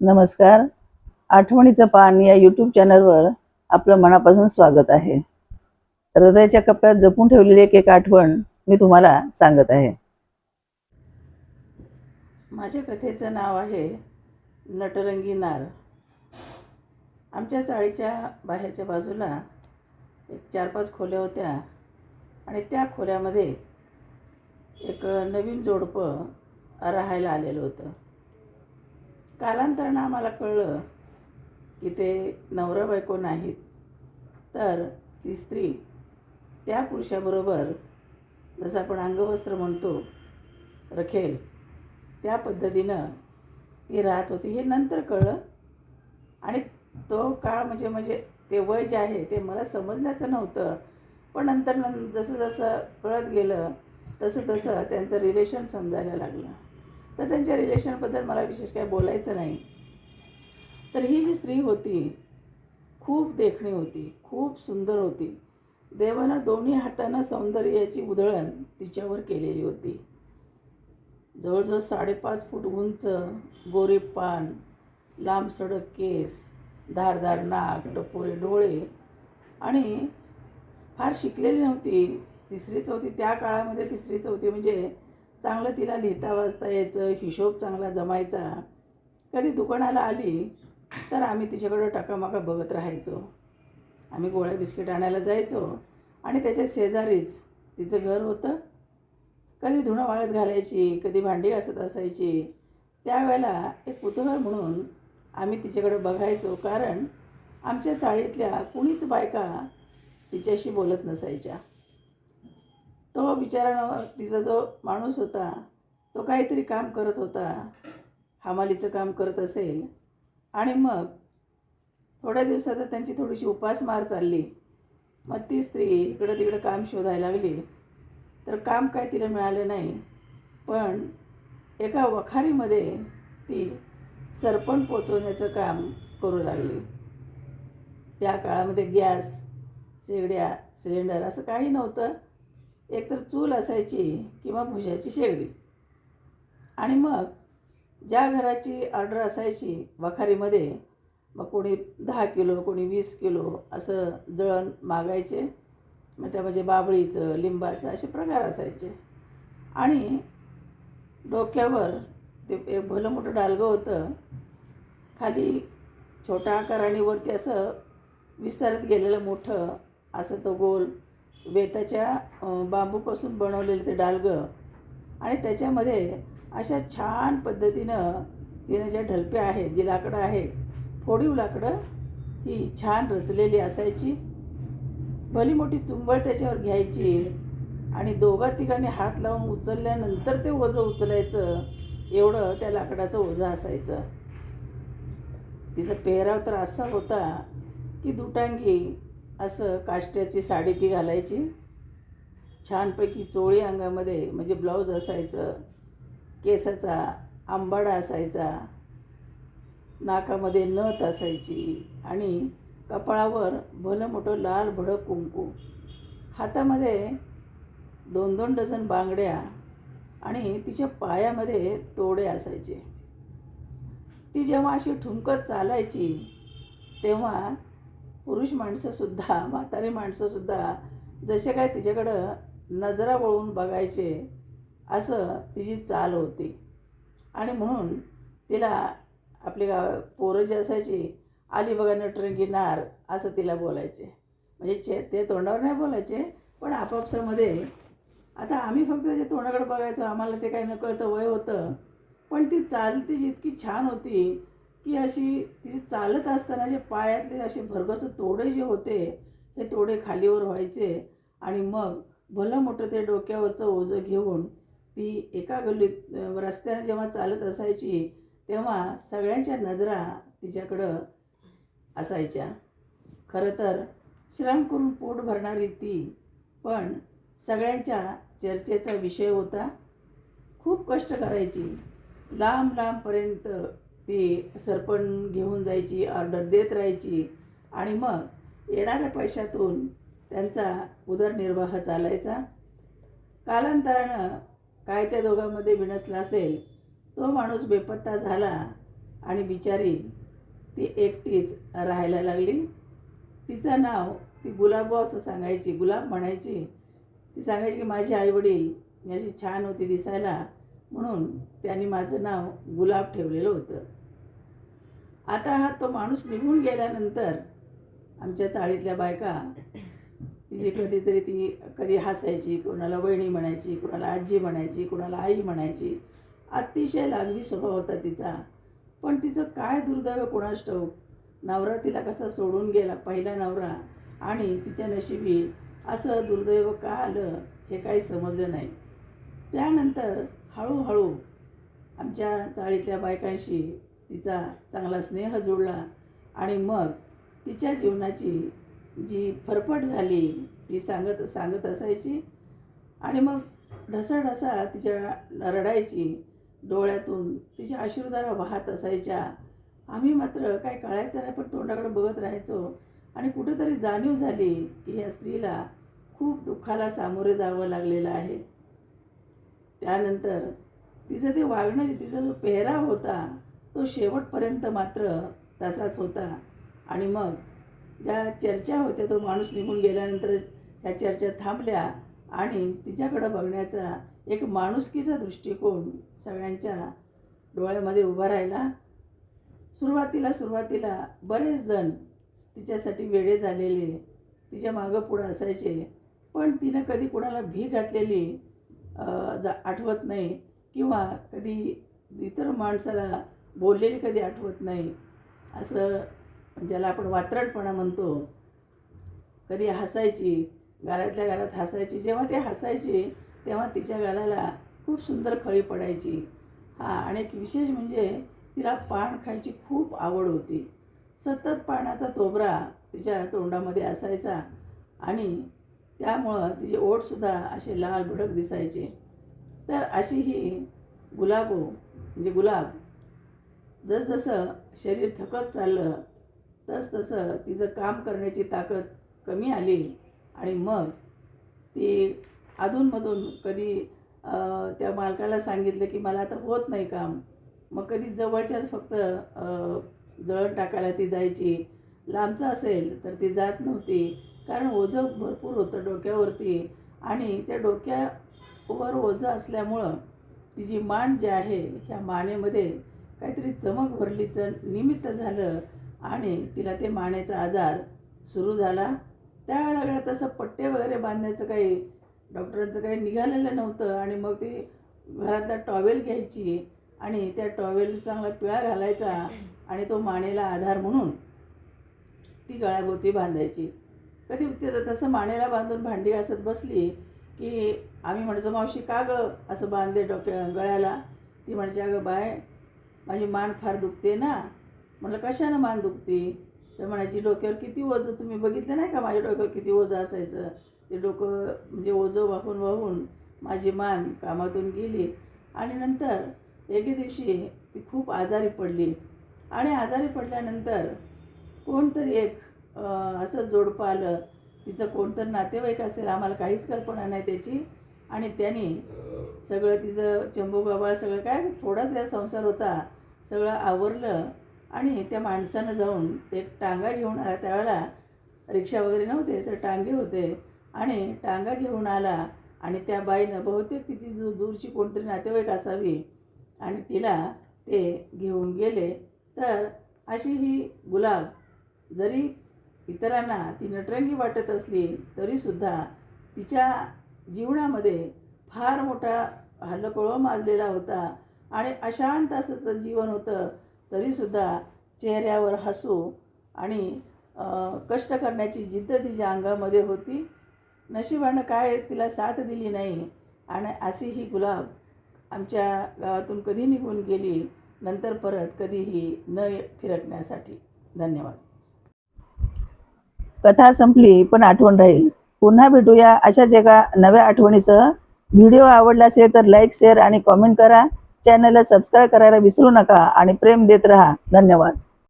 नमस्कार. आठवणीचं पान या यूट्यूब चॅनलवर आपलं मनापासून स्वागत आहे. हृदयाच्या कप्प्यात जपून ठेवलेली एक आठवण मी तुम्हाला सांगत आहे. माझ्या कथेचं नाव आहे नटरंगी नार. आमच्या चाळीच्या बाहेरच्या बाजूला एक 4-5 खोल्या होत्या आणि त्या खोल्यामध्ये एक नवीन जोडपं राहायला आलेलं होतं. कालांतरानं आम्हाला कळलं की ते नवरा बायको नाहीत, तर ती स्त्री त्या पुरुषाबरोबर, जसं आपण अंगवस्त्र म्हणतो, रखेल, त्या पद्धतीनं ती राहत होती. हे नंतर कळलं आणि तो काळ म्हणजे ते वय जे आहे ते मला समजण्याचं नव्हतं. पण नंतर जसं जसं कळत गेलं तसं तसं त्यांचं रिलेशन समजायला लागलं. तर त्यांच्या रिलेशनबद्दल मला विशेष काय बोलायचं नाही. तर ही जी स्त्री होती खूप देखणी होती, खूप सुंदर होती. देवानं दोन्ही हातानं सौंदर्याची उधळण तिच्यावर केलेली होती. जवळजवळ 5.5 फूट उंच, गोरी पान, लांब सडक केस, धारदार नाक, टपोरे डोळे आणि फार शिकलेली नव्हती. तिसरीच होती त्या काळामध्ये. तिसरीच होती म्हणजे चांगलं तिला लिहिता वाचता यायचं, हिशोब चांगला जमायचा. कधी दुकानाला आली तर आम्ही तिच्याकडं टाकामाका बघत राहायचो. आम्ही गोळ्या बिस्किट आणायला जायचो आणि त्याच्या शेजारीच तिचं घर होतं. कधी धुणं वाळत घालायची, कधी भांडी घासत असायची. त्यावेळेला एक कुतूहल म्हणून आम्ही तिच्याकडं बघायचो, कारण आमच्या चाळीतल्या कुणीच बायका तिच्याशी बोलत नसायच्या. तो बिचारा तिचा जो माणूस होता तो काहीतरी काम करत होता, हमालीचं काम करत असेल. आणि मग थोड्या दिवसात त्यांची थोडीशी उपासमार चालली. मग ती स्त्री इकडं तिकडं काम शोधायला लागली. तर काम काय तिला मिळालं नाही. पण एका वखारीमध्ये ती सरपण पोचवण्याचं काम करू लागली. त्या काळामध्ये गॅस, शेगड्या, सिलेंडर असं काही नव्हतं. एकतर चूल असायची किंवा भुजाची शेगडी. आणि मग ज्या घराची ऑर्डर असायची वखारीमध्ये, मग कोणी 10 किलो, कोणी 20 किलो असं जळण मागायचे. मग त्यामध्ये बाबळीचं, लिंबाचं असे प्रकार असायचे. आणि डोक्यावर ते एक भलं मोठं डालगं होतं. खाली छोटा आकार आणि वरती असं विस्तारत गेलेलं मोठं असं तो गोल वेताच्या बांबूपासून बनवलेलं ते डालगं. आणि त्याच्यामध्ये अशा छान पद्धतीनं तिनं ज्या ढलप्या आहेत, जी लाकडं आहेत, फोडीव लाकडं, ही छान रचलेली असायची. भली मोठी चुंबळ त्याच्यावर घ्यायची आणि 2-3 हात लावून उचलल्यानंतर ते ओझं उचलायचं, एवढं त्या लाकडाचं ओझं असायचं. तिचा पेहराव तर असा होता की दुटांगी असं काष्ट्याची साडी ती घालायची. छानपैकी चोळी अंगामध्ये म्हणजे ब्लाऊज असायचं. केसाचा आंबाडा असायचा. नाकामध्ये नथ असायची आणि कपाळावर भलं मोठं लाल भडक कुंकू. हातामध्ये 2-2 डझन बांगड्या आणि तिच्या पायामध्ये तोडे असायचे. ती जेव्हा अशी ठुमकत चालायची तेव्हा पुरुष माणसंसुद्धा, म्हातारी माणसंसुद्धा जसे काय तिच्याकडं नजरा वळून बघायचे, असं तिची चाल होती. आणि म्हणून तिला आपली पोरं जी असायची, आली बघा नटरंगी नार, असं तिला बोलायचे. म्हणजे ते तोंडावर नाही बोलायचे, पण आपापसामध्ये. आता आम्ही फक्त त्याच्या तोंडाकडे बघायचो, आम्हाला ते काही नकळतं वय होतं. पण ती चाल तिची इतकी छान होती की अशी तिची चालत असताना जे पायातले असे भरगच तोडे जे होते, हे तोडे खालीवर व्हायचे. आणि मग भलं मोठं ते डोक्यावरचं ओझं घेऊन ती एका गल्लीत रस्त्याने जेव्हा चालत असायची तेव्हा सगळ्यांच्या नजरा तिच्याकडं असायच्या. खरं तर श्रम करून पोट भरणारी ती, पण सगळ्यांच्या चर्चेचा विषय होता. खूप कष्ट करायची. लांब लांबपर्यंत ती सरपण घेऊन जायची, ऑर्डर देत राहायची आणि मग येणाऱ्या पैशातून त्यांचा उदरनिर्वाह चालायचा. कालांतरानं काय त्या दोघांमध्ये बिनसला असेल, तो माणूस बेपत्ता झाला आणि बिचारी ती एकटीच राहायला लागली. तिचं नाव ती गुलाबो असं सांगायची, गुलाब म्हणायची. ती सांगायची की माझे आईवडील मी अशी छान होती दिसायला म्हणून त्यांनी माझं नाव गुलाब ठेवलेलं होतं. आता हा तो माणूस निघून गेल्यानंतर आमच्या चाळीतल्या बायका तिची कधीतरी ती कधी हसायची, कोणाला वहिनी म्हणायची, कोणाला आजी म्हणायची, कोणाला आई म्हणायची. अतिशय लागवी स्वभाव होता तिचा. पण तिचं काय दुर्दैव कोणास ठाऊक, नवरा तिला कसा सोडून गेला, पहिला नवरा, आणि तिच्या नशिबी असं दुर्दैव का आलं हे काही समजलं नाही. त्यानंतर हळूहळू आमच्या चाळीतल्या बायकांशी तिचा चांगला स्नेह जुळला आणि मग तिच्या जीवनाची जी फरफट झाली ती सांगत असायची. आणि मग ढसाढसा तिच्या रडायची, डोळ्यातून तिच्या अश्रुधारा वाहत असायच्या. आम्ही मात्र काय कळायचं नाही, पण तोंडाकडे बघत राहायचो. आणि कुठेतरी जाणीव झाली की ह्या स्त्रीला खूप दुःखाला सामोरे जावं लागलेलं आहे. त्यानंतर तिचं ते वागणं, तिचा जो पेहराव होता तो शेवटपर्यंत मात्र तसाच होता. आणि मग ज्या चर्चा होत्या, तो माणूस निघून गेल्यानंतर ह्या चर्चा थांबल्या आणि तिच्याकडं बघण्याचा एक माणुसकीचा दृष्टिकोन सगळ्यांच्या डोळ्यामध्ये उभा राहिला. सुरुवातीला बरेच जण तिच्यासाठी वेडे झालेले तिच्या मागं पुढं असायचे, पण तिनं कधी कोणाला भी घातलेली आठवत नाही किंवा कधी इतर माणसाला बोललेली कधी आठवत नाही. असं ज्याला आपण वात्रटपणा म्हणतो, कधी हसायची, गालातल्या गालात हसायची. जेव्हा ते हसायची तेव्हा तिच्या गालाला खूप सुंदर खळी पडायची. आणि एक विशेष म्हणजे तिला पान खायची खूप आवड होती. सतत पानाचा तोबरा तिच्या तोंडामध्ये असायचा आणि त्यामुळं तिचे ओठसुद्धा असे लाल भडक दिसायचे. तर अशी ही गुलाबो म्हणजे गुलाब जसजसं शरीर थकत चाललं तसतसं तिचं काम करण्याची ताकद कमी आली. आणि मग ती अधूनमधून कधी त्या मालकाला सांगितलं की मला आता होत नाही काम, मग कधी जवळच्याच फक्त जळण टाकायला ती जायची. लांबचं असेल तर ती जात नव्हती, कारण ओझं भरपूर होतं डोक्यावरती. आणि त्या डोक्यावर ओझं असल्यामुळं तिची मान जी आहे ह्या मानेमध्ये काहीतरी चमक भरलीचं निमित्त झालं आणि तिला ते मानेचा आजार सुरू झाला. त्यावेळेला तसं पट्टे वगैरे बांधण्याचं काही डॉक्टरांचं काही निघालेलं नव्हतं. आणि मग ती घरातला टॉवेल घ्यायची आणि त्या टॉवेल चांगला पिळा घालायचा आणि तो मानेला आधार म्हणून ती गळ्याभोवती बांधायची. कधी तसं मानेला बांधून भांडी घासत बसली की आम्ही म्हणायचो, मावशी का गं असं बांधले गळ्याला? ती म्हणायची, अगं बाय माझी मान फार दुखते ना. म्हटलं कशानं मान दुखते? तर म्हणायची, डोक्यावर किती ओझं, तुम्ही बघितलं नाही का माझ्या डोक्यावर किती ओझं असायचं. ते डोकं म्हणजे ओझं वाहून वाहून माझी मान कामातून गेली. आणि नंतर एके दिवशी ती खूप आजारी पडली. आणि आजारी पडल्यानंतर कोणतरी एक असं जोडपं आलं, तिचं कोणतरी नातेवाईक असेल, आम्हाला काहीच कल्पना नाही त्याची. आणि त्यांनी सगळं तिचं चंबूगव्हाळ सगळं काय थोडाच त्या संसार होता सगळं आवरलं. आणि त्या माणसानं जाऊन एक टांगा घेऊन आला. त्यावेळेला रिक्षा वगैरे नव्हते तर टांगे होते. आणि टांगा घेऊन आला आणि त्या बाईनं बहुतेक तिची दूरची कोणतरी नातेवाईक असावी आणि तिला ते घेऊन गेले. तर अशी ही गुलाब जरी इतरांना ती नटरंगी वाटत असली तरीसुद्धा तिच्या जीवनामध्ये फार मोठा हल्लकल्लोळ माजलेला होता. आणि अशांत असं जीवन होतं तरीसुद्धा चेहऱ्यावर हसू आणि कष्ट करण्याची जिद्द तिच्या अंगामध्ये होती. नशिबानं काय तिला साथ दिली नाही आणि अशी ही गुलाब आमच्या गावातून कधी निघून गेली, नंतर परत कधीही न फिरकण्यासाठी. धन्यवाद. कथा संपली पण आठवण राहील. पुन्हा भेटूया अशाच एका नव्या आठवणीसह. व्हिडिओ आवडला असेल तर लाईक, शेअर आणि कॉमेंट करा. चॅनलला सबस्क्राईब करायला विसरू नका आणि प्रेम देत राहा. धन्यवाद.